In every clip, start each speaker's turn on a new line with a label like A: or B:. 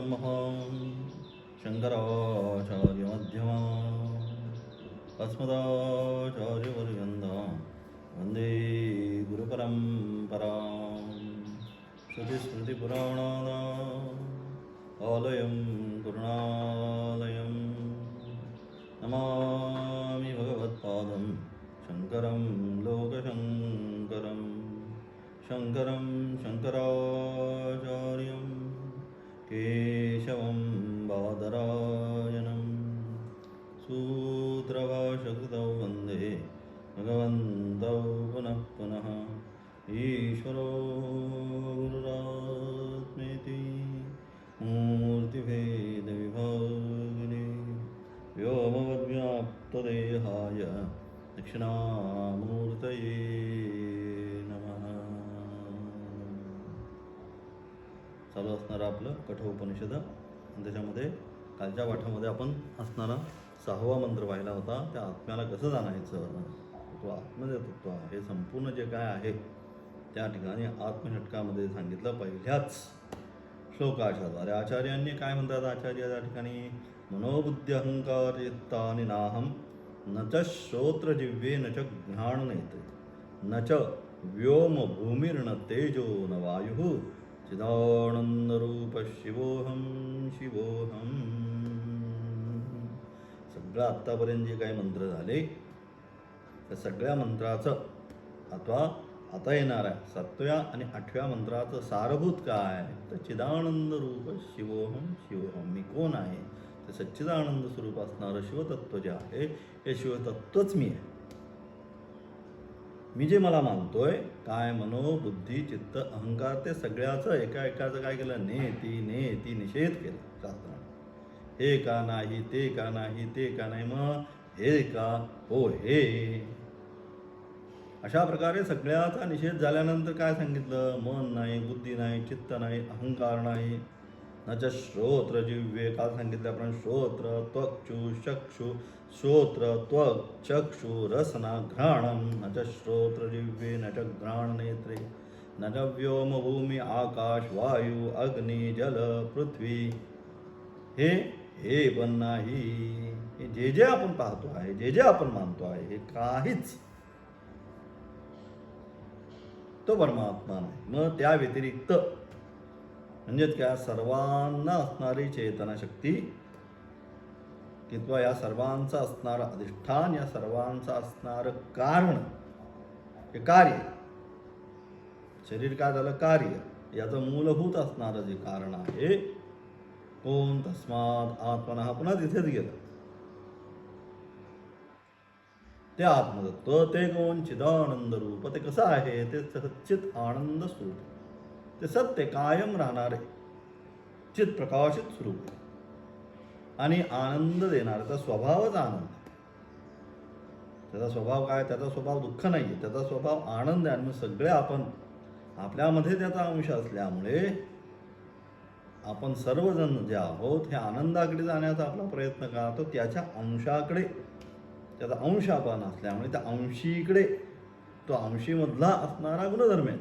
A: सदाशिवसमारम्भां शङ्कराचार्यमध्यमाम् अस्मदाचार्यपर्यन्तां वन्दे गुरुपरम्परां श्रुतिस्मृतिपुराणानाम् आलयं करुणालयं नमामि भगवत्पादं शङ्करं लोकशङ्करं शङ्करं शङ्कराचार्यं केशवं बादरायणं सूत्रभाष्यकृतौ वन्दे भगवन्तौ पुनः पुनः ईश्वरो गुरुरात्मेति मूर्तिभेदविभागिने व्योमवद्व्याप्तदेहाय दक्षिणामूर्तये नमः. चालू असणारं आपलं कठोपनिषद आणि त्याच्यामध्ये कालच्या पाठामध्ये आपण असणारा 6वा मंत्र पाहिला होता. त्या आत्म्याला कसं जाणायचं, तो आत्मतत्व हे संपूर्ण जे काय आहे त्या ठिकाणी आत्मषटकामध्ये सांगितलं पहिल्याच श्लोकाच्याद्वारे. आचार्यांनी काय म्हणतात, आचार्य त्या ठिकाणी मनोबुद्धी अहंकार चित्तानि नाहम न च श्रोत्र जिव्हे न च घ्राण नेत्रे न च व्योम भूमिर्न तेजो न वायु चिदानंदरूप शिवोहम शिवोहम. सगळं आत्तापर्यंत जे काही मंत्र झाले त्या सगळ्या मंत्राचं अथवा आता येणार आहे 7व्या आणि 8व्या मंत्राचं सारभूत काय तर चिदानंद रूप शिवोहम शिवोहम. मी कोण आहे ते सच्चिदानंद स्वरूप असणारं शिवतत्व जे आहे हे शिवतत्वच मी आहे. मी जे मला मानतोय काय मनो बुद्धी चित्त अहंकार ते सगळ्याचं एका एकाचं काय केलं नेती निषेध केला शास्त्राने. हे का नाही ते का नाही ते का नाही मग हे का हो हे. अशा प्रकारे सगळ्याचा निषेध झाल्यानंतर काय सांगितलं, मन नाही बुद्धी नाही चित्त नाही अहंकार नाही न च श्रोत्र जिव्हे. काल सांगितल्याप्रमाणे श्रोत्र त्वक्षु चक्षु श्रोत्र त्वक चक्षु रसना घ्राणम न च श्रोत्र जिव्हे न च घ्राण नेत्रे न च व्योम भूमी आकाश वायू अग्नी जल पृथ्वी. हे पण नाही. हे जे जे आपण पाहतो आहे जे जे आपण मानतो आहे हे काहीच तो परमात्मा नाही. मग त्या व्यतिरिक्त म्हणजेच क्या सर्वांना असणारी चेतनाशक्ती किंवा या सर्वांचं असणारं अधिष्ठान या सर्वांचं असणारं कारण हे कार्य. शरीर काय झालं कार्य, याचं मूलभूत असणारं जे कारण आहे कोण तस्मात आत्मनः. पुन्हा तिथेच गेलं ते आत्मतत्व ते कोण चिदानंद रूप. ते कसं आहे ते सच्चित आनंद स्वरूप. ते सत्य कायम राहणारे चित प्रकाशित स्वरूप आणि आनंद देणाऱ्याचा स्वभावच आनंद. त्याचा स्वभाव काय, त्याचा स्वभाव दुःख नाही आहे, त्याचा स्वभाव आनंद आहे. आणि सगळे आपण आपल्यामध्ये त्याचा अंश असल्यामुळे आपण सर्वजण जे आहोत हे आनंदाकडे जाण्याचा आपला प्रयत्न करतो. त्याच्या अंशाकडे त्याचा अंश आपण असल्यामुळे त्या अंशीकडे तो अंशीमधला असणारा गुणधर्म आहे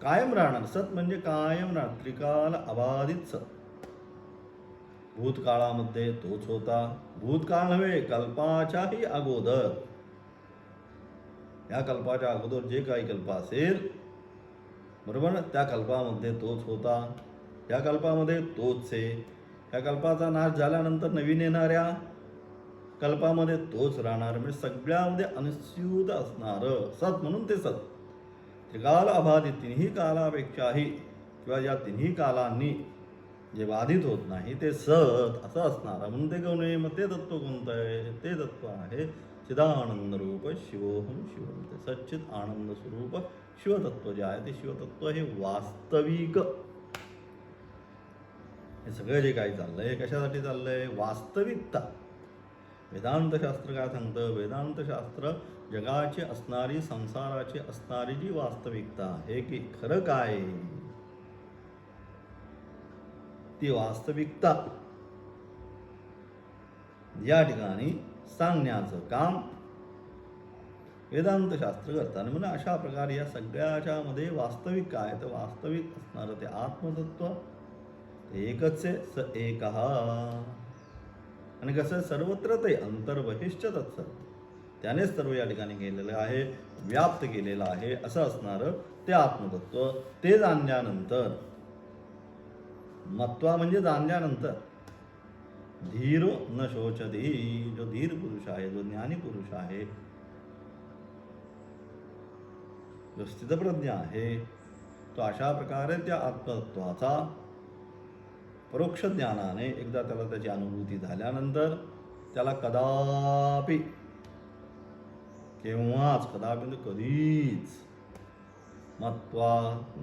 A: कायम राहणार. सत म्हणजे कायम राहणार, त्रिकाल अबाधित सत. भूतकाळामध्ये तोच होता, भूतकाळ नव्हे कल्पाच्याही अगोदर. या कल्पाच्या अगोदर जे काही कल्प असेल बरोबर ना, त्या कल्पामध्ये तोच होता, या कल्पामध्ये तोच आहे. या कल्पाचा नाश झाल्यानंतर नवीन येणाऱ्या कल्पामध्ये तोच राहणार. म्हणजे सगळ्यामध्ये अनुस्यूत असणारं सत म्हणून ते सत. त्रिकाल अबाधित तिन्ही कालापेक्षाही किंवा या तिन्ही कालांनी जे बाधित होत नाही ते सत असं असणारं म्हणून ते कोण आहे. मग ते तत्व कोणतं आहे, ते तत्व आहे चिदानंद रूप शिवोहम शिवम. ते सच्चित आनंद स्वरूप शिवतत्व जे आहे ते शिवतत्व हे वास्तविक. हे सगळं जे काही चाललंय हे कशासाठी चाललंय, वास्तविकता. वेदांतशास्त्र काय सांगतं, वेदांतशास्त्र जगाची असणारी संसाराची असणारी जी वास्तविकता आहे की खरं काय ती वास्तविकता या ठिकाणी सांगण्याचं काम वेदांतशास्त्र करतात. म्हणून अशा प्रकारे या सगळ्याच्या मध्ये वास्तविक काय तर वास्तविक असणारं ते आत्मतत्व एकच आहे, स एकः. आणि कसं सर्वत्र ते अंतर्बहिश्च तत्सत, त्यानेच सर्व या ठिकाणी केलेलं आहे, व्याप्त केलेलं आहे असं असणारं ते आत्मतत्व. ते जाणल्यानंतर, मत्वा म्हणजे जाणल्यानंतर, धीरो न शोचती, जो धीर पुरुष आहे, जो ज्ञानी पुरुष आहे, जो स्थितप्रज्ञ आहे, तो अशा प्रकारे त्या आत्मतत्वाचा परोक्ष ज्ञानाने एकदा त्याला त्याची अनुभूती झाल्यानंतर त्याला कदापि, केव्हाच, कदापि म्हणजे कधीच, मत्वा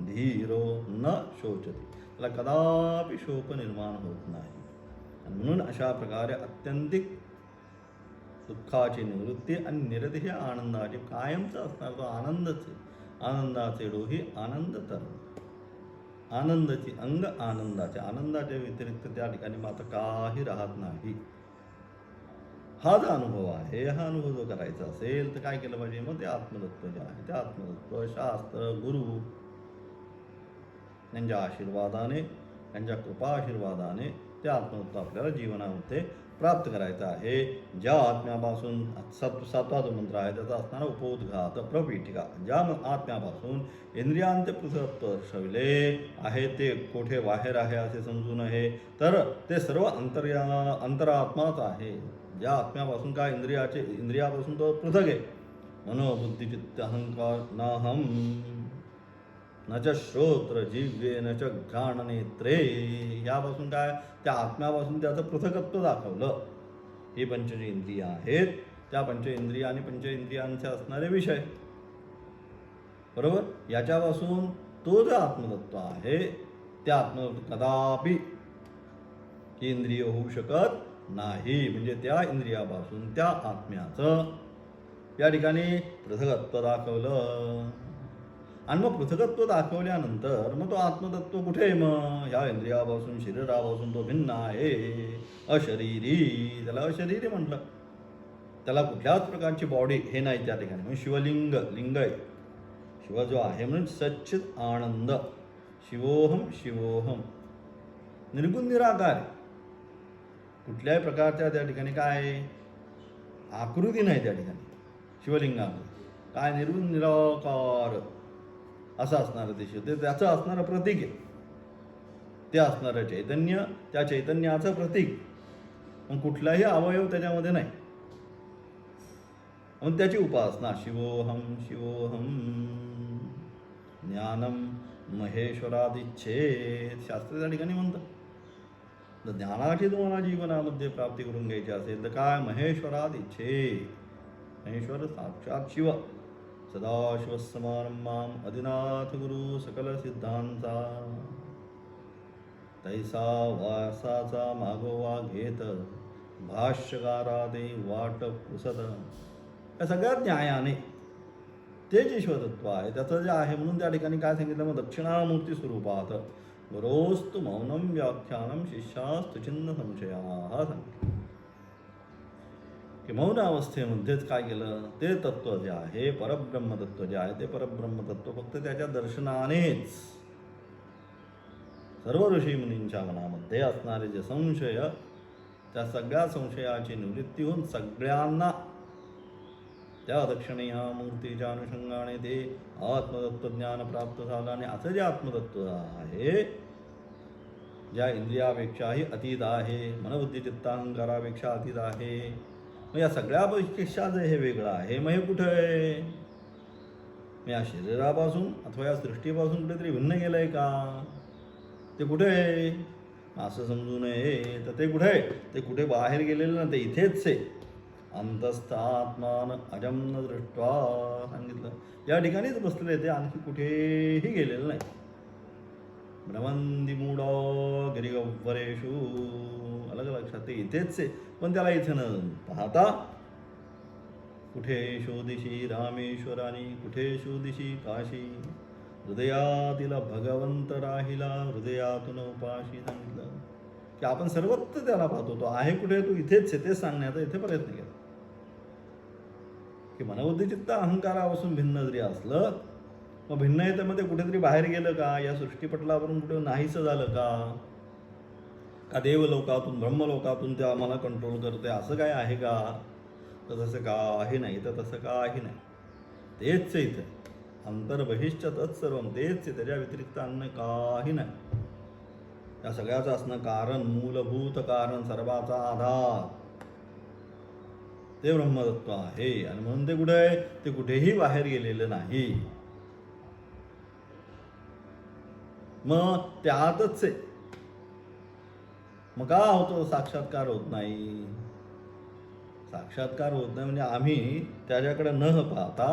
A: धीरो न शोचती, त्याला कदापि शोक निर्माण होत नाही. आणि म्हणून अशा प्रकारे अत्यंतिक दुःखाची निवृत्ती आणि निरतिशय आनंदाची, कायमचा असणार तो आनंदच आहे. आनंदाचे डोही आनंद तर, आनंदाची अंग आनंदाच्या, आनंदाच्या व्यतिरिक्त त्या ठिकाणी मात्र काही राहत नाही. हा जो अनुभव आहे, हा अनुभव जो करायचा असेल तर काय केलं पाहिजे? मग ते आत्मतत्व जे आहे, ते आत्मतत्व शास्त्र, गुरु यांच्या आशीर्वादाने, यांच्या कृपा आशीर्वादाने ते आत्मतत्व आपल्याला जीवनामध्ये प्राप्त करायचं आहे. ज्या आत्म्यापासून, सातवा जो मंत्र आहे त्याचा असणारा उपोद्घात प्रपीठिका, ज्या आत्म्यापासून इंद्रियांचे पृथक्त्व दर्शविले आहे ते कोठे बाहेर आहे असे समजू नये, तर ते सर्व अंतरात्माच आहे. ज्या आत्म्यापासून काय इंद्रियापासून तो पृथक आहे. मनोबुद्धी चित्त अहंकार नाहम न च श्रोत्र जिव्ये न च घ्राण नेत्रे, यापासून काय, त्या आत्म्यापासून त्याचं पृथकत्व दाखवलं. ही पंच जी इंद्रिय आहेत, त्या पंच इंद्रिय आणि पंच इंद्रियांचे असणारे विषय, बरोबर, याच्यापासून तो जो आत्मतत्व आहे, त्या आत्मतत्व कदापि इंद्रिय होऊ शकत नाही. म्हणजे त्या इंद्रियापासून त्या आत्म्याचं या ठिकाणी पृथकत्व दाखवलं. आणि मग पृथकत्व दाखवल्यानंतर मग तो आत्मतत्व कुठे आहे? मग ह्या इंद्रियापासून, शरीरापासून तो भिन्न आहे, अशरीरी, त्याला अशरीरी म्हटलं. त्याला कुठल्याच प्रकारची बॉडी हे नाही त्या ठिकाणी. म्हणजे शिवलिंग, लिंग आहे, शिव जो आहे म्हणून सच्चित आनंद, शिवोहम शिवोहम, निर्गुण निराकार, कुठल्याही प्रकारच्या त्या ठिकाणी काय आकृती नाही त्या ठिकाणी शिवलिंगामध्ये. काय निर्गुण निराकार असं असणारं ते शिव, ते त्याचं असणारं प्रतीक आहे, ते असणारं चैतन्य, त्या चैतन्याचं प्रतीक. मग कुठलाही अवयव त्याच्यामध्ये नाही. मग त्याची उपासना, शिवोहम शिवोहम, ज्ञानम महेश्वरादिच्छेद, शास्त्र त्या ठिकाणी म्हणतं. तर ज्ञानाची तुम्हाला जीवनामध्ये प्राप्ती करून घ्यायची असेल तर काय, महेश्वरादिच्छेद, महेश्वर साक्षात शिव, सदाशिवसमारंभाम आदिनाथ गुरु सकल सिद्धांचा, तैसा वासाचा मागोवा घेत भाष्यकारादे वाट पुसत. या सगळ्यात न्यायाने ते जे ईश्वरतत्व आहे त्याचं जे आहे म्हणून त्या ठिकाणी काय सांगितलं? मग दक्षिणामूर्ती स्वरूपात गुरोस्तु मौनम व्याख्यानम शिष्यास्तु चिन्ह संशया सांगितलं की मौन अवस्थेमध्येच काय केलं? ते तत्व जे आहे, परब्रह्मतत्व जे आहे, ते परब्रह्मतत्व फक्त त्याच्या दर्शनानेच सर्व ऋषी मुनींच्या मनामध्ये असणारे जे संशय, त्या सगळ्या संशयाची निवृत्ती होऊन सगळ्यांना त्या दक्षिणीय मूर्तीच्या अनुषंगाने ते आत्मतत्वज्ञान प्राप्त झालं. आणि असं जे आत्मतत्व आहे, ज्या इंद्रियापेक्षाही अतीत आहे, मनबुद्धी चित्ताहंकारापेक्षा अतीत आहे, मग या सगळ्यापेक्षा जे हे वेगळं आहे, मग हे कुठं आहे? मग या शरीरापासून अथवा या सृष्टीपासून कुठेतरी भिन्न गेलं आहे का? ते कुठे आहे असं समजू नये. तर ते कुठे आहे? ते कुठे बाहेर गेलेलं ना, ते इथेच आहे. अंतस्थ आत्मान अजम न दृष्ट्वा सांगितलं, या ठिकाणीच बसलेले, ते आणखी कुठेही गेलेलं नाही. भ्रमंदी मूढ गिरिगव्वरेषु, अलग लक्षात, ते इथेच आहे. पण त्याला इथे न पाहता कुठे शोधिशी रामेश्वरानी, कुठे शोधिशी काशी, हृदयातील भगवंत राहिला हृदयातून उपाशी. सांगितलं की आपण सर्वत्र त्याला पाहतो, तो आहे कुठे? तू इथेच आहे, तेच सांगण्याचा इथे प्रयत्न केला की मनबुद्धी चित्त अहंकारापासून भिन्न जरी असलं, मग भिन्न आहे तर मग ते कुठेतरी बाहेर गेलं का? या सृष्टीपटलावरून कुठे नाहीसं झालं का? का देवलोकातून ब्रह्मलोकातून ते आम्हाला कंट्रोल करते असं काय आहे का? तर तसं काही नाही, तर तसं काही नाही. तेच आहे इथं अंतर्बहिष्ठ तत्सर्वम, तेच आहे, त्याच्या व्यतिरिक्त अन्य काही नाही. या सगळ्याचं असणं कारण, मूलभूत कारण, सर्वाचा आधार ते ब्रह्मतत्व आहे. आणि म्हणून ते कुठे आहे? ते कुठेही बाहेर गेलेलं नाही. मग ते आतच आहे. मग का होतो साक्षात्कार होत नाही? साक्षात्कार होत नाही म्हणजे आम्ही त्याच्याकडे न पाहता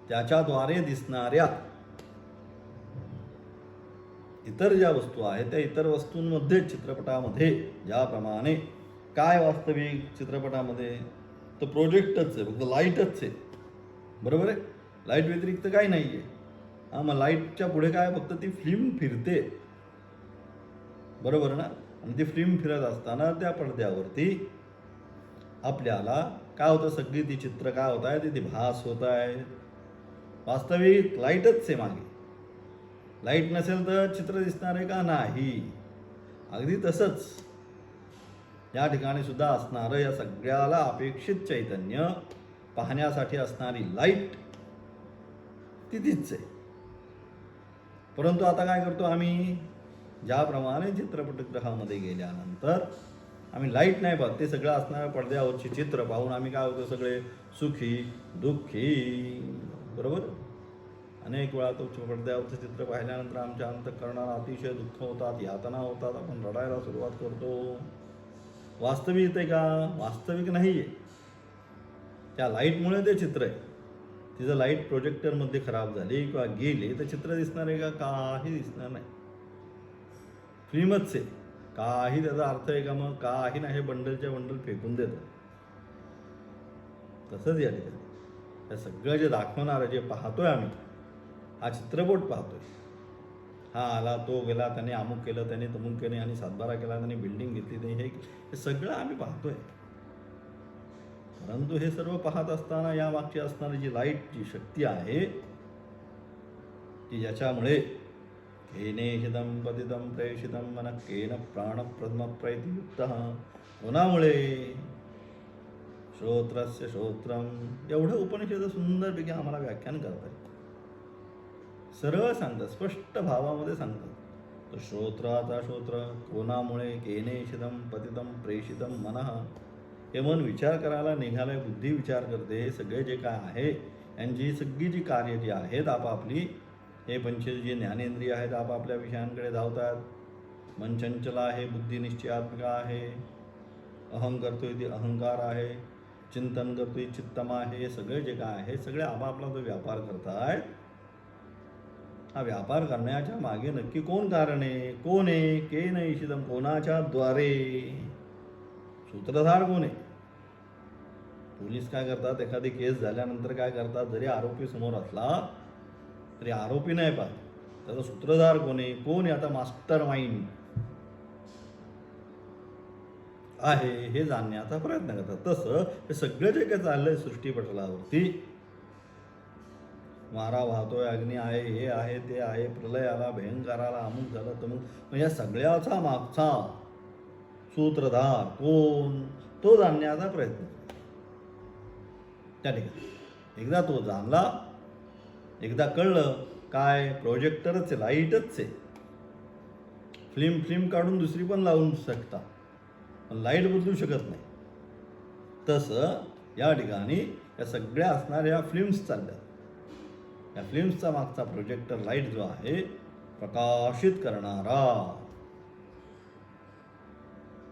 A: त्याच्याद्वारे दिसणाऱ्या इतर ज्या वस्तू आहेत त्या इतर वस्तूंमध्ये, चित्रपटामध्ये ज्याप्रमाणे काय वास्तविक चित्रपटामध्ये तर प्रोजेक्टच आहे, फक्त लाईटच आहे. बरोबर आहे? लाईट व्यतिरिक्त काही नाही आहे. हां, मग लाईटच्या पुढे काय? फक्त ती फिल्म फिरते. बरोबर ना? आणि ती फिल्म फिरत असताना त्या पडद्यावरती आपल्याला काय होतं? सगळी ती चित्र काय होत आहे? ती भास होत आहे. वास्तविक लाईटच आहे मागे. लाईट नसेल तर चित्र दिसणार आहे का? नाही. अगदी तसंच या ठिकाणी सुद्धा असणारं या सगळ्याला अपेक्षित चैतन्य, पाहण्यासाठी असणारी लाईट ती तीच आहे. परंतु आता काय करतो आम्ही? ज्याप्रमाणे चित्रपटगृहामध्ये गेल्यानंतर आम्ही लाईट नाही पाहत, ते सगळं असणाऱ्या पडद्यावरची चित्र पाहून आम्ही काय होतो? सगळे सुखी दुःखी. बरोबर? अनेक वेळा तो पडद्यावरचं चित्र पाहिल्यानंतर आमच्या अंतःकरणाला अतिशय दुःख होतात, यातना होतात, आपण रडायला सुरुवात करतो. वास्तविक आहे का? वास्तविक नाही आहे. त्या लाईटमुळे ते चित्र आहे. तिचं लाईट प्रोजेक्टरमध्ये खराब झाली किंवा गेले तर चित्र दिसणार आहे का? काही दिसणार नाही. फिल्मच आहे. काही त्याचा अर्थ आहे का? मग काही नाही. हे बंडलच्या बंडल फेकून देतं. तसंच या ठिकाणी हे सगळं जे दाखवणारं, जे पाहतोय आम्ही, हा चित्रपट पाहतोय. हा आला, तो गेला, त्याने अमुक केलं, त्याने तमुक केले, आणि सातबारा केला, त्याने बिल्डिंग घेतली, ते हे सगळं आम्ही पाहतोय. परंतु हे सर्व पाहत असताना या मागची असणारी जी लाईट, जी शक्ती आहे, की ज्याच्यामुळे केनेहिदं पतितं प्रेषितं मनः केन प्राणप्रथमप्रैतियुक्तः, कोणामुळे? श्रोत्रस्य श्रोत्रम. एवढं उपनिषद सुंदरपैकी आम्हाला व्याख्यान करतात. सरळ सांगतात, स्पष्ट भावामध्ये सांगतात. तर श्रोत्राचा श्रोत्र कोणामुळे? केनेशिदं पतितं प्रेषितं मनः. हे मन विचार करायला निघालंय, बुद्धी विचार करते. हे सगळे जे काय आहे यांची सगळी जी कार्य जी आहेत आपापली, हे पंचेश जे ज्ञानेंद्रिय आहेत आपापल्या विषयांकडे धावतात. मन चंचल आहे, बुद्धी निश्चयात्मक आहे, अहं करतोय ती अहंकार आहे, चिंतन करतोय चित्तम आहे. हे सगळे जे काय आहे सगळे आपापला जो व्यापार करतायत, हा व्यापार करण्याच्या मागे नक्की कोण कारण आहे? कोण आहे? केन ईशिदम, कोणाच्या द्वारे? सूत्रधार कोण आहे? पोलीस काय करतात? एखादी केस झाल्यानंतर काय करतात? जरी आरोपी समोर असला तरी आरोपी नाही पाहत, त्याचा सूत्रधार कोण आहे? कोण आहे? आता मास्टर माइंड आहे हे जाणण्याचा प्रयत्न करतात. तसं हे सगळं जे काही चाललंय सृष्टीपटलावरती, वारा वाहतोय, अग्नी आहे, हे आहे, ते आहे, प्रलय आला, भयंकर आला, अमुक झालं तमुक, मग या सगळ्याचा मागचा सूत्रधार कोण? तो जाणण्याचा प्रयत्न त्या ठिकाणी. एकदा तो जाणला, एकदा कळलं, काय? प्रोजेक्टरच आहे, लाईटच आहे. फिल्म काढून दुसरी पण लावून शकता, पण लाईट बदलू शकत नाही. तसं या ठिकाणी या सगळ्या असणाऱ्या फिल्म्स चालल्या. या फिल्म्सचा मागचा प्रोजेक्टर लाईट जो आहे, प्रकाशित करणारा,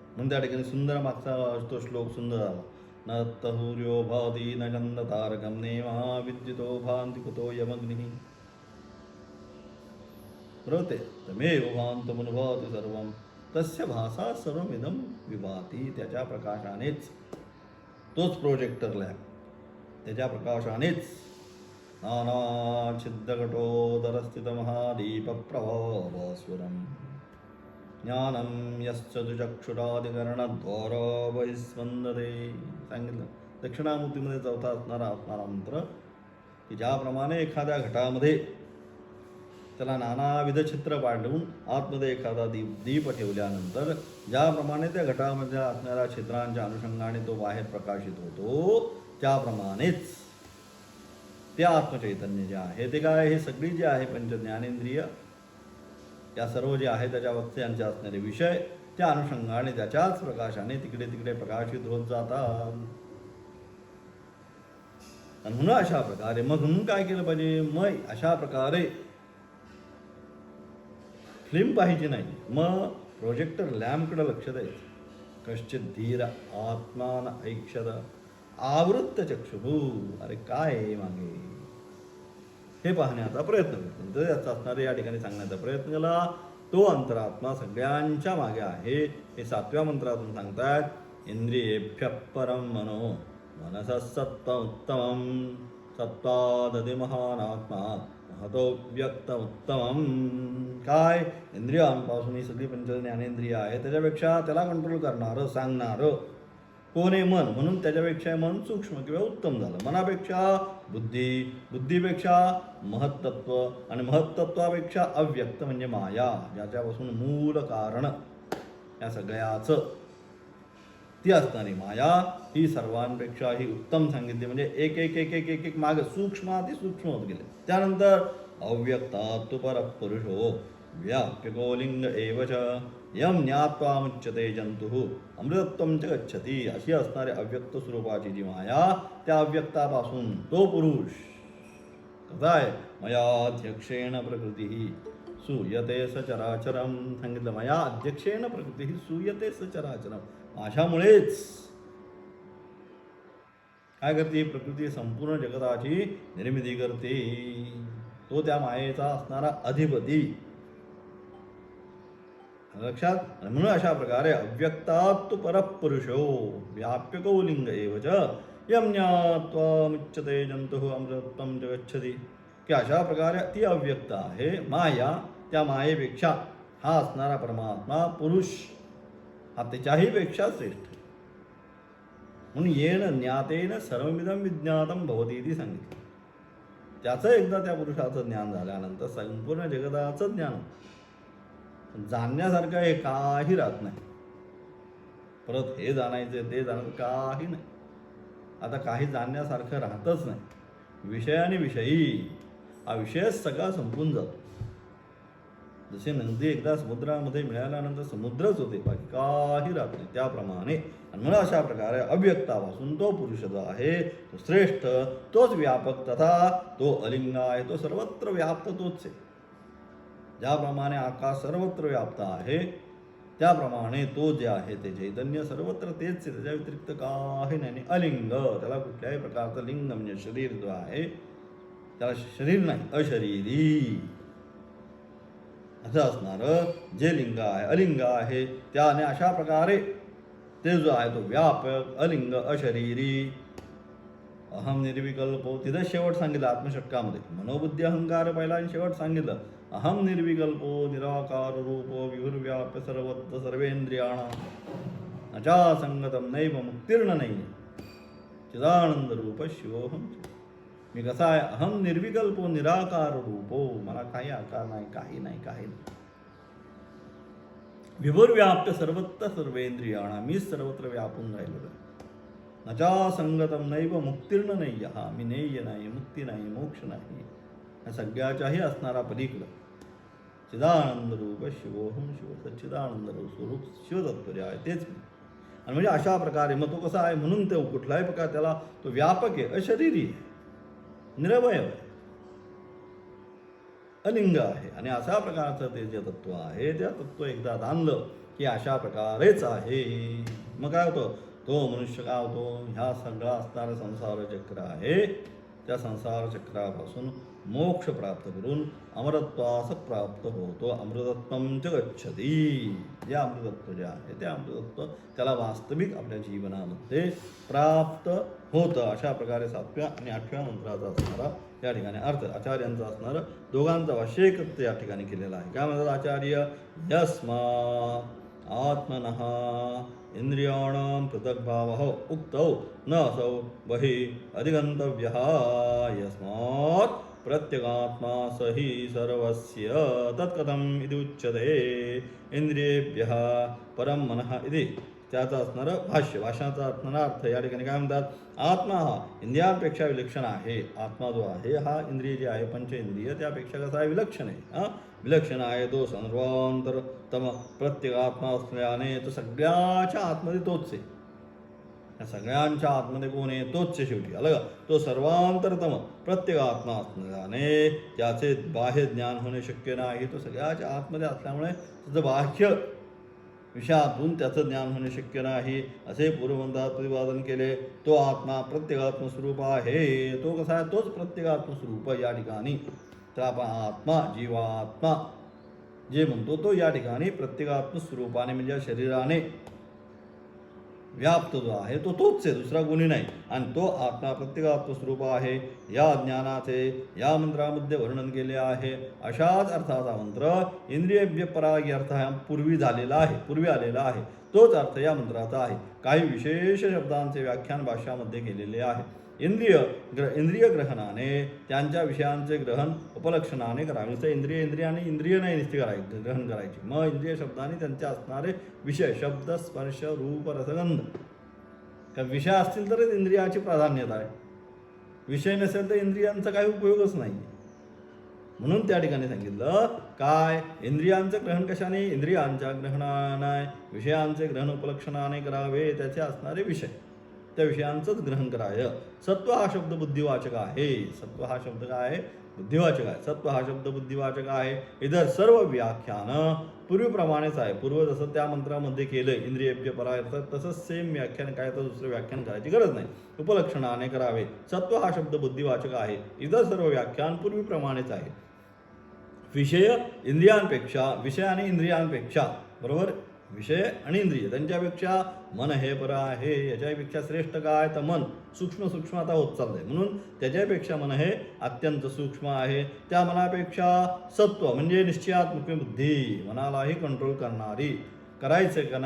A: म्हणून त्या ठिकाणी सुंदर मागचा तो श्लोक सुंदर आला. न तहुर्यो भाती न चंद तारकम नेमा विद्युतो भांति कुतो यमग्निः. बरोबर ते तमेव भान्तमनुभवति सर्वं तस्य भासा सर्वमिदं विभाती. त्याच्या प्रकाशानेच, तोच प्रोजेक्टर लॅब, त्याच्या प्रकाशानेच नाना छिद्रघटोदरस्थित महादीपप्रभास्वरम् ज्ञानं यश्च दुचक्षुरादिकरणद्वारा बहिस्पंदते. सांगितलं दक्षिणामूर्तीमध्ये चौथा असणारा मंत्र, की ज्याप्रमाणे एखाद्या घटामध्ये त्याला नानाविध चित्र पाडून आतमध्ये एखादा दीप ठेवल्यानंतर ज्याप्रमाणे त्या घटामध्ये असणाऱ्या छिद्रांच्या अनुषंगाने तो बाहेर प्रकाशित होतो, त्याप्रमाणेच ते आत्मचैतन्य जे आहे ते काय, हे सगळी जे आहे पंचज्ञानेंद्रिय या सर्व जे आहे त्याच्या वक्त्यांचे असणारे विषय त्या अनुषंगाने त्याच्याच प्रकाशाने तिकडे तिकडे प्रकाशित होत जातात. आणि म्हणून अशा प्रकारे म्हणून काय केलं पाहिजे, मग अशा प्रकारे फिल्म पाहिजे नाही, मग प्रोजेक्टर लॅम्पकडे लक्ष द्यायचं. कश्चित धीर आत्मान ऐक्षत आवृत्त चक्षुभू, अरे काय आहे मागे हे पाहण्याचा प्रयत्न करतो. तर याचा असणारे या ठिकाणी सांगण्याचा प्रयत्न केला. तो अंतरात्मा सगळ्यांच्या मागे आहे हे 7व्या मंत्रातून सांगतात. इंद्रियेभ्य परम मनो मनसः सत्त्वम् उत्तमं सत्त्वादति महानात्मा महतो व्यक्त उत्तमं. काय, इंद्रियांपासून ही सगळी पंचज्ञानेंद्रिय आहे, त्याच्यापेक्षा त्याला कंट्रोल करणारं सांगणारं कोण आहे, मन. म्हणून त्याच्यापेक्षा मन सूक्ष्म किंवा उत्तम झालं. मनापेक्षा बुद्धी, बुद्धीपेक्षा महत्तत्व आणि महत्तत्वापेक्षा अव्यक्त म्हणजे माया, ज्याच्यापासून मूल कारण या सगळ्याचं ती असणारी माया ही सर्वांपेक्षा ही उत्तम सांगितली. म्हणजे एक एक एक एक एक एक माग सूक्ष्म होत गेले. त्यानंतर अव्यक्तात् परपुरुषो व्याप्यको लिंग एव च यम ज्ञात्वा मुच्यते जंतुः अमृतत्वं च गच्छति. अशी असणारे अव्यक्त स्वरूपाची जी माया, त्या अव्यक्तापासून तो पुरुष कसा आहे, मयाध्यक्षेण प्रकृती सूयते सचराचरम सांगितलं. मया अध्यक्षेण प्रकृती सूयते सचराचरम, माझ्यामुळेच काय करते, प्रकृती संपूर्ण जगताची निर्मिती करते. तो त्या मायेचा असणारा अधिपती लक्षात. म्हणून अशा प्रकारे अव्यक्तात् परपुरुषो व्याप्यको लिंग एव च यम ज्ञात्वा मुच्यते जंतुः अमृतत्वं च गच्छति. की अशा प्रकारे ती अव्यक्त आहे माया, त्या मायेपेक्षा हा असणारा परमात्मा पुरुष हा त्याच्याही पेक्षा श्रेष्ठ. म्हणून येन ज्ञातेन सर्वमिदं विज्ञातं भवति इति सांगितलं. त्याचं एकदा त्या पुरुषाचं ज्ञान झाल्यानंतर संपूर्ण जगताचं ज्ञान. जाणण्यासारखं हे काही राहत नाही. परत हे जाणायचं ते जाणं काही नाही. आता काही जाणण्यासारखं राहतच नाही. विषय आणि विषयी हा विषयच सगळा संपून जातो. जसे नदी एकदा समुद्रामध्ये मिळाल्यानंतर समुद्रच होते, बाकी काही राहत नाही. त्याप्रमाणे म्हणून अशा प्रकारे अव्यक्तापासून तो पुरुष जो आहे तो श्रेष्ठ, तोच व्यापक तथा तो अलिंग आहे. तो सर्वत्र व्याप्त तोच आहे. ज्याप्रमाणे आकाश सर्वत्र व्याप्त आहे त्याप्रमाणे तो जे आहे ते चैतन्य सर्वत्र तेच आहे, त्याच्या व्यतिरिक्त काही नाही. अलिंग, त्याला कुठल्याही प्रकारचं लिंग म्हणजे शरीर जो आहे त्याला शरीर नाही, अशरीरी असं असणारं जे लिंग आहे, अलिंग आहे. त्याने अशा प्रकारे ते जो आहे तो व्यापक, अलिंग, अशरीरी, अहम निर्विकल्पो. तिथं शेवट सांगितलं आत्मषटकामध्ये. मनोबुद्धी अहंकार पहिला आणि शेवट सांगितलं अहम निर्विकल्पो निराकार रूपो विभुर्व्याप्य सर्वत्र सर्वेंद्रियाणां नचा संगतम नैव मुक्तीर्ण नाही चिदानंद रूप शिवोहम. मी कसा आहे, अहम निर्विकल्पो निराकार रूपो, मला काही आकार नाही, काही नाही, काही नाही. विभुर्व्याप्य सर्वत्र सर्वेंद्रियाणां, मीच सर्वत्र व्यापून राहिलो. नचा संगतम नैव मुक्तीर्ण नाही, हा मी नेय नाही, मुक्ती नाही, मोक्ष नाही, या सगळ्याच्याही असणारा पलीकडं चिदानंद रूप शिवोहम शिव, सच्चिदानंद स्वरूप शिवतत्व जे आहे तेच मी. आणि म्हणजे अशा प्रकारे मग तो कसा आहे, म्हणून तो कुठलाही प्रकार त्याला तो व्यापक आहे, अशरीरी आहे, निरवय आहे, अलिंग आहे. आणि अशा प्रकारचं ते जे तत्व आहे त्या तत्व एकदा जाणलं की अशा प्रकारेच आहे. मग काय होतं, तो मनुष्य काय होतो, ह्या सगळा असणारं संसार चक्र आहे त्या संसार चक्रापासून मोक्ष प्राप्त करून अमरत्वास प्राप्त होतो. अमृतत्वं च गच्छति. जे अमृतत्व जे आहे ते अमृतत्व त्याला वास्तविक आपल्या जीवनामध्ये प्राप्त होतं. अशा प्रकारे 7व्या आणि 8व्या मंत्राचा असणारा या ठिकाणी अर्थ आचार्यांचा असणारं दोघांचा भाष्य एकत्र या ठिकाणी केलेला आहे. काय म्हणतात आचार्य, यस्मात् आत्मनः इंद्रियाणां पृथग्भावः उक्तौ न असौ बहिः अधिगन्तव्यः यस्मात् प्रत्यगात्मा स हि सर्वस्य तत्कथम् इति उच्यते इंद्रियेभ्यः परम मनः इति त्याचा असणारं भाषाचा असणारा अर्थ या ठिकाणी काय म्हणतात, आत्मा हा इंद्रियांपेक्षा विलक्षण आहे. आत्मा जो आहे हा इंद्रिय जे आहे पंचेंद्रिय त्यापेक्षा कसा आहे, विलक्षण आहे. विलक्षण आहे तो सर्वांतरतम प्रत्येकात्मा असल्याने तो सगळ्याच्या आतमध्ये तोच आहे. या सगळ्यांच्या आतमध्ये कोण आहे, तोच आहे शेवटी. अलग तो सर्वांतरतम प्रत्येकात्मा असल्याने त्याचे बाह्य ज्ञान होणे शक्य नाही. तो सगळ्याच्या आतमध्ये असल्यामुळे त्याचं बाह्य विषयातून त्याचं ज्ञान होणे शक्य नाही असे पूर्ववंतात प्रतिपादन केले. तो आत्मा प्रत्येकात्म स्वरूप आहे. तो कसा आहे, तोच प्रत्येकात्म स्वरूप या ठिकाणी. तर आपण आत्मा जीवात्मा जे म्हणतो तो या ठिकाणी प्रत्येकात्म स्वरूपाने म्हणजे शरीराने व्याप्त जो आहे तो तोच आहे, दुसरा कोणी नाही. आणि तो आत्मा प्रत्येकात्म स्वरूप आहे. या ज्ञानाचे या मंत्रामध्ये वर्णन केले आहे. अशाच अर्थाचा मंत्र इंद्रियभ्य परागी अर्थ हा पूर्वी झालेला आहे, पूर्वी आलेला आहे. तोच अर्थ या मंत्राचा आहे. काही विशेष शब्दांचे व्याख्यान भाष्यामध्ये केलेले आहे. इंद्रिय ग्रहणाने त्यांच्या विषयांचे ग्रहण उपलक्षणाने करावे. नुसतं इंद्रियाने इंद्रिय नाही निश्चित करायचे, ग्रहण करायचे. मग इंद्रिय शब्दाने त्यांचे असणारे विषय शब्द स्पर्श रूप रसगंध, कारण विषय असतील तरच इंद्रियाची प्राधान्यता आहे. विषय नसेल तर इंद्रियांचा काही उपयोगच नाही. म्हणून त्या ठिकाणी सांगितलं काय, इंद्रियांचं ग्रहण कशाने, इंद्रियांच्या ग्रहणाने विषयांचे ग्रहण उपलक्षणाने करावे. त्याचे असणारे विषय त्या विषयांचंच ग्रहण कराय. सत्व हा शब्द बुद्धिवाचक आहे. सत्व हा शब्द काय आहे, बुद्धिवाचक आहे. सत्व हा शब्द बुद्धिवाचक आहे. इतर सर्व व्याख्यान पूर्वीप्रमाणेच आहे. पूर्व जसं त्या मंत्रामध्ये केलं इंद्रियभ्य परार्थ, तसंच सेम व्याख्यान काय तर दुसरं व्याख्यान करायची गरज नाही. उपलक्षणाने करावे. सत्व हा शब्द बुद्धिवाचक आहे. इतर सर्व व्याख्यान पूर्वीप्रमाणेच आहे. विषय इंद्रियांपेक्षा, विषय आणि इंद्रियांपेक्षा, बरोबर, विषय आणि इंद्रिय त्यांच्यापेक्षा मन हे पर आहे. याच्यापेक्षा श्रेष्ठ काय तर मन सूक्ष्म आता होत चाललंय, म्हणून त्याच्यापेक्षा मन हे अत्यंत सूक्ष्म आहे. त्या मनापेक्षा सत्व म्हणजे निश्चयात्मक बुद्धी, मनालाही कंट्रोल करणारी. करायचं का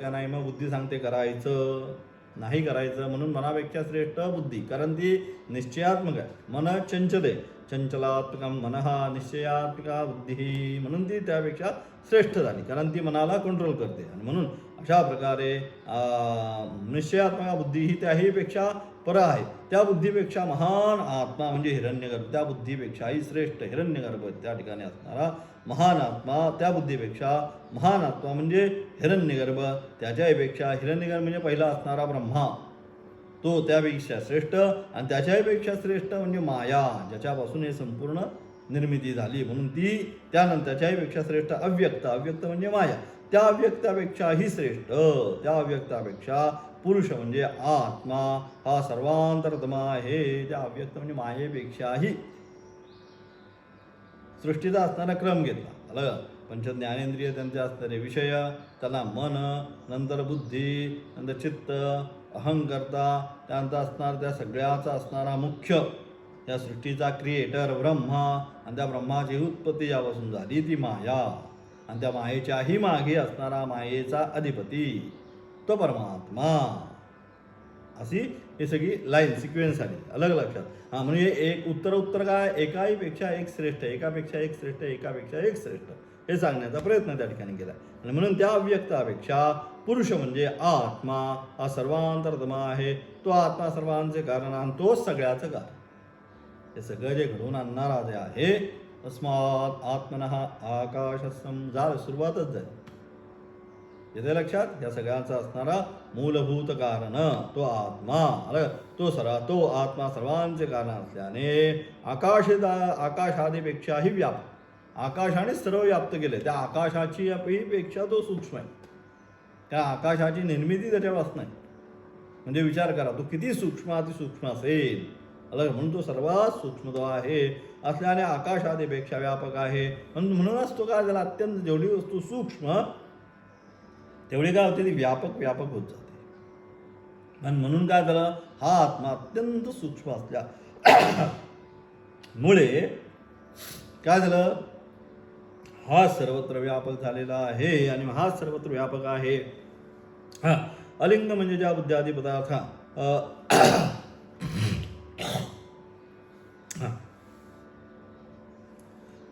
A: नाही, मग बुद्धी सांगते करायचं नाही करायचं, म्हणून मनापेक्षा श्रेष्ठ बुद्धी, कारण ती निश्चयात्मक आहे. मन चंचल आहे, चंचलात्मक मनः निश्चयात्मिका बुद्धी, म्हणून ती त्यापेक्षा श्रेष्ठ झाली, कारण ती मनाला कंट्रोल करते. आणि म्हणून अशा प्रकारे निश्चयात्मका बुद्धी ही त्याहीपेक्षा पर आहे. त्या बुद्धीपेक्षा महान आत्मा म्हणजे हिरण्यगर्भ, त्या बुद्धीपेक्षाही श्रेष्ठ हिरण्यगर्भ त्या ठिकाणी असणारा महान आत्मा, त्या बुद्धीपेक्षा महान आत्मा म्हणजे हिरण्यगर्भ, त्याच्यापेक्षा हिरण्यगर्भ म्हणजे पहिला असणारा ब्रह्मा, तो त्यापेक्षा श्रेष्ठ. आणि त्याच्यापेक्षा श्रेष्ठ म्हणजे माया, ज्याच्यापासून हे संपूर्ण निर्मिती झाली, म्हणून ती त्यानंतर त्याच्यापेक्षा श्रेष्ठ अव्यक्त म्हणजे माया, त्या अव्यक्तापेक्षाही श्रेष्ठ, त्या अव्यक्तापेक्षा पुरुष म्हणजे आत्मा हा सर्वांतरतम आहे. त्या अव्यक्त म्हणजे मायेपेक्षाही सृष्टीचा असणारा क्रम घेतला. अलग पंच ज्ञानेंद्रिय त्यांचे असणारे विषय, त्याला मन, नंतर बुद्धी, नंतर चित्त, अहंकर्ता, त्यानंतर असणार त्या सगळ्याचा असणारा मुख्य या सृष्टीचा क्रिएटर ब्रह्मा, आणि त्या ब्रह्माची उत्पत्ती यापासून झाली ती माया, आणि त्या मायेच्याही मागे असणारा मायेचा अधिपती तो परमात्मा. अशी ही सगळी लाईन सिक्वेन्स आली. अलग लक्षात. म्हणजे एक उत्तर काय, एकाहीपेक्षा एक श्रेष्ठ, एकापेक्षा एक श्रेष्ठ, एकापेक्षा एक श्रेष्ठ हे सांगण्याचा प्रयत्न त्या ठिकाणी केला. आणि म्हणून त्या अव्यक्तापेक्षा पुरुष म्हणजे आत्मा हा सर्वांतरतम आहे. तो आत्मा सर्वांचे कारण आणि तोच सगळ्याचं कारण. हे सगळं जे घडवून आणणारा जे आहे, तस्मात् आत्मनः आकाशसं झालं, सुरुवातच झाली. येते लक्षात. या सगळ्यांचा असणारा मूलभूत कारण तो आत्मा, तो आत्मा सर्वांचे कारण असल्याने आकाशादीपेक्षाही व्यापक, आकाशाने सर्व व्याप्त केले. त्या आकाशाची पेक्षा तो सूक्ष्म आहे. त्या आकाशाची निर्मिती त्याच्यावर नाही. म्हणजे विचार करा, तो किती सूक्ष्म अतिसूक्ष्म असेल. अलग म्हणून तो सर्वात सूक्ष्म जो आहे असल्याने आकाशादीपेक्षा व्यापक आहे. म्हणूनच तो काय झाला, अत्यंत जेवढी वस्तू सूक्ष्म तेवढी काय होते, ती व्यापक होत जाते. आणि म्हणून काय झालं, हा आत्मा अत्यंत सूक्ष्म असल्या मुळे काय झालं, हा सर्वत्र व्यापक झालेला आहे. आणि हा सर्वत्र व्यापक आहे. हा अलिंग म्हणजे ज्या बुद्ध्यादी पदार्थ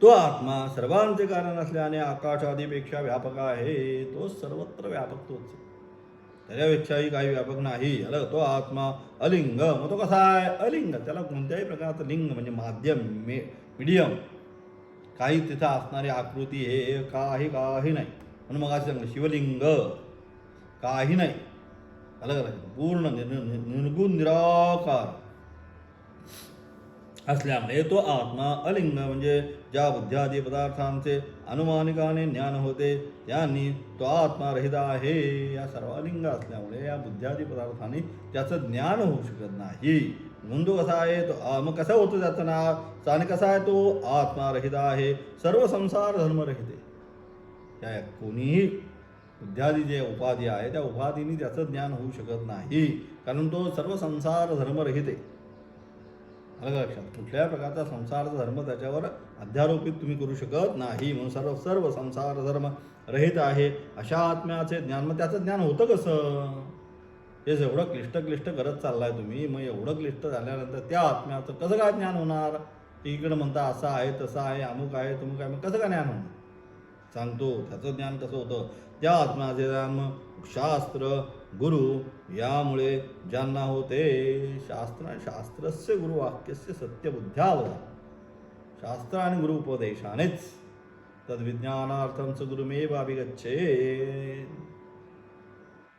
A: तो आत्मा सर्वांचे कारण असल्याने आकाशादीपेक्षा व्यापक आहे. तो सर्वत्र व्यापक तोच आहे. त्याच्यापेक्षाही काही व्यापक नाही. तो आत्मा अलिंग. मग तो कसा आहे? अलिंग. त्याला कोणत्याही प्रकारचं लिंग म्हणजे माध्यम मीडियम काही तिथं असणारी आकृती हे काही नाही. म्हणून मग असं सांगलं शिवलिंग काही नाही. पूर्ण निर्गुण निराकार असल्यामुळे तो आत्मा अलिंग म्हणजे ज्या बुद्ध्यादी पदार्थांचे अनुमानिकाने ज्ञान होते त्यांनी तो आत्मा रहित आहे. या सर्व अलिंग असल्यामुळे या बुद्ध्यादी पदार्थांनी त्याचं ज्ञान होऊ शकत नाही. म्हणून तो कसा आहे? तो मग कसा होतो त्याचं नाव आणि कसा आहे? तो आत्मा रहित आहे, सर्व संसार धर्म रहित आहे. त्या कोणीही बुद्ध्यादी जे उपाधी आहे त्या उपाधीनी त्याचं ज्ञान होऊ शकत नाही, कारण तो सर्व संसार धर्म रहित आहे. लक्षात. कुठल्या प्रकारचा संसाराचा धर्म त्याच्यावर अध्यारोपित तुम्ही करू शकत नाही. म्हणून सर्व संसार धर्म रहित आहे अशा आत्म्याचे ज्ञान. मग त्याचं ज्ञान होतं कसं? हे एवढं क्लिष्ट करत चाललाय तुम्ही. मग एवढं क्लिष्ट झाल्यानंतर त्या आत्म्याचं कसं काय ज्ञान होणार? इकडं म्हणता असं आहे तसं आहे अमुक आहे तुमुक आहे. मग कसं काय ज्ञान होणार? सांगतो त्याचं ज्ञान कसं होतं. त्या आत्म्याचे ज्ञान शास्त्र गुरु यामुळे ज्यांना होते. शास्त्रस्य गुरुवाक्यस्य सत्यबुद्ध्यावधा. शास्त्र आणि गुरु उपदेशानेच तद्विज्ञानार्थंच गुरुमेव अभिगच्छे.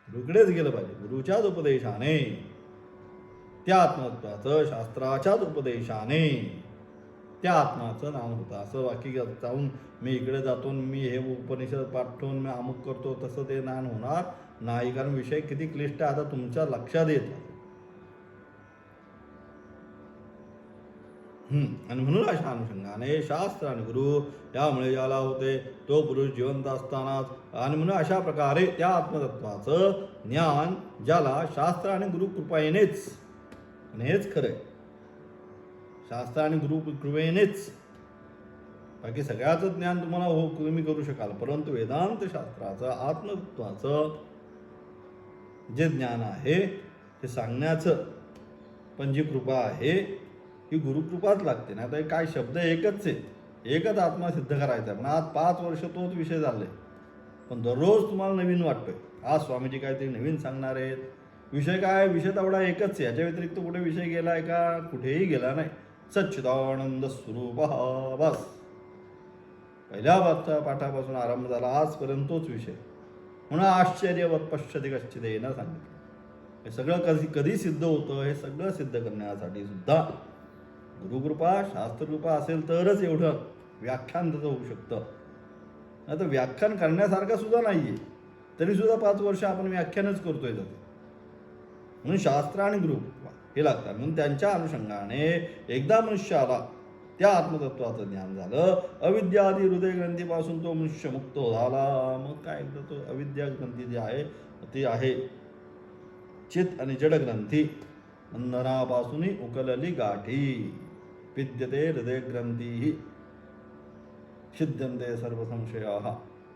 A: गुरुकडेच गेलं पाहिजे. गुरुच्याच उपदेशाने त्या आत्मत्वाचं शास्त्राच्याच उपदेशाने त्या आत्माचं नाम होतं. असं वाक्य जाऊन मी इकडे जातो मी हे उपनिषद पाठवून मी अमुक करतो तसं ते ज्ञान होणार नाही, कारण विषय किती क्लिष्ट आता तुमच्या लक्षात येत. आणि म्हणून अशा अनुषंगाने शास्त्र आणि गुरु यामुळे ज्याला होते तो पुरुष जिवंत असतानाच. आणि म्हणून अशा प्रकारे त्या आत्मतत्वाचं ज्ञान ज्याला शास्त्र आणि गुरु कृपेनेच, आणि हेच खरंय, शास्त्र आणि गुरु कृपेनेच. बाकी सगळ्याचं ज्ञान तुम्हाला तुम्ही करू शकाल, परंतु वेदांत शास्त्राचं आत्मतत्वाचं जे ज्ञान आहे ते सांगण्याचं पण जी कृपा आहे ही गुरुकृपाच लागते. ना तर काय शब्द एकच आहे, एकच आत्मा सिद्ध करायचा आहे. पण आज 5 वर्ष तोच विषय झालाय, पण दररोज तुम्हाला नवीन वाटतोय. आज स्वामीजी काहीतरी नवीन सांगणार आहेत. विषय काय? विषय तेवढा एकच आहे. याच्या व्यतिरिक्त कुठे विषय गेलाय का? कुठेही गेला नाही. सच्चिदानंद स्वरूप बस. पहिल्या पाठापासून आरंभ झाला आजपर्यंत तोच विषय. म्हणून आश्चर्यवत पश्यते कश्चिदेन सांगितलं. हे सगळं कधी सिद्ध होतं? हे सगळं सिद्ध करण्यासाठी सुद्धा गुरुकृपा शास्त्रकृपा असेल तरच एवढं व्याख्यान त्याचं होऊ शकतं. नाही तर व्याख्यान करण्यासारखं सुद्धा नाही आहे, तरीसुद्धा 5 वर्ष आपण व्याख्यानच करतोय त्याचं. म्हणून शास्त्र आणि गुरुकृपा हे लागतात. म्हणून त्यांच्या अनुषंगाने एकदा मनुष्याला त्या आत्मतत्वाचं ज्ञान झालं, अविद्यादी हृदय ग्रंथीपासून तो मनुष्य मुक्त झाला. मग काय? एकदा तो अविद्या ग्रंथी जी आहे ती आहे चित आणि जड ग्रंथी. बंधनापासून उकलली गाठी विद्यते हृदय ग्रंथी सिद्धंते सर्व संशयाः.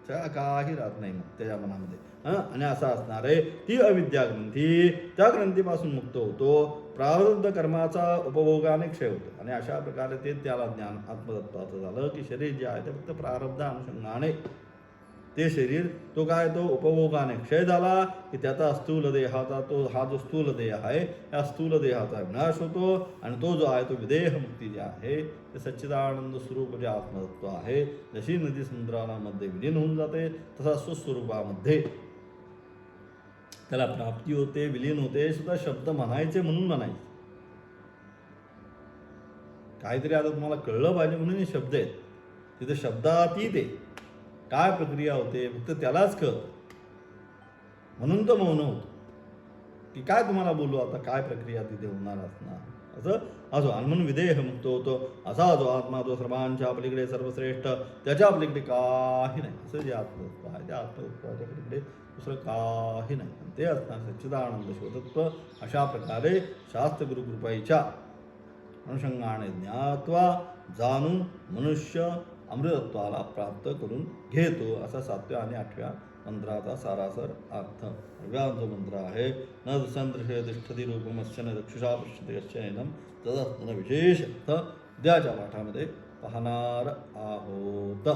A: काही राहत नाही मग त्याच्या मनामध्ये. आणि असं असणार आहे ती अविद्या ग्रंथी त्या ग्रंथीपासून मुक्त होतो. प्रारब्ध कर्माचा उपभोगाने क्षय होतो. आणि अशा प्रकारे ते त्याला ज्ञान आत्मतत्वाचं झालं की शरीर जे आहे ते फक्त प्रारब्ध अनुषंगाने ते शरीर तो काय तो उपभोगाने क्षय झाला की त्याचा स्थूल देहाचा तो हा जो स्थूल देह आहे या स्थूल देहाचा विनाश होतो. आणि तो जो आहे तो विदेह मुक्ती जे आहे ते सच्चिदानंद स्वरूप जे आत्मतत्व आहे, जशी नदी समुद्रामध्ये विलीन होऊन जाते तसा स्वस्वरूपामध्ये त्याला प्राप्ती होते, विलीन होते. सुद्धा शब्द म्हणायचे म्हणून म्हणायचे. काहीतरी आता तुम्हाला कळलं पाहिजे म्हणून हे शब्द आहेत. तिथे शब्दातीत आहे. काय प्रक्रिया होते फक्त त्यालाच कळतं. म्हणून तो मौन होतो की काय तुम्हाला बोलू आता, काय प्रक्रिया तिथे होणार असणार असं. आणि म्हणून विदेह मुक्त होतो. असा जो आत्मा जो सर्वांच्या पलीकडे सर्वश्रेष्ठ, त्याच्या पलीकडे काही नाही. असं जे आत्मतत्व आहे त्या आत्मतत्वाच्या पलीकडे दुसरं काही नाही. ते असणार सच्चिदानंद शिवतत्व. अशा प्रकारे शास्त्र गुरुकृपेच्या अनुषंगाने ज्ञात्वा जाणून मनुष्य अमृतत्वाला प्राप्त करून घेतो. असा 7व्या आणि 8व्या मंत्राचा सारासर अर्थ. 9व्या मंत्र आहे न संदृशे तिष्ठती रूपमस्य न चक्षुषा पश्यते यश्चैनं तदर्थन विशेष अर्थ उद्याच्या पाठामध्ये पाहणार आहोत.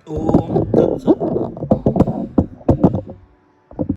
A: ओम तत्सत.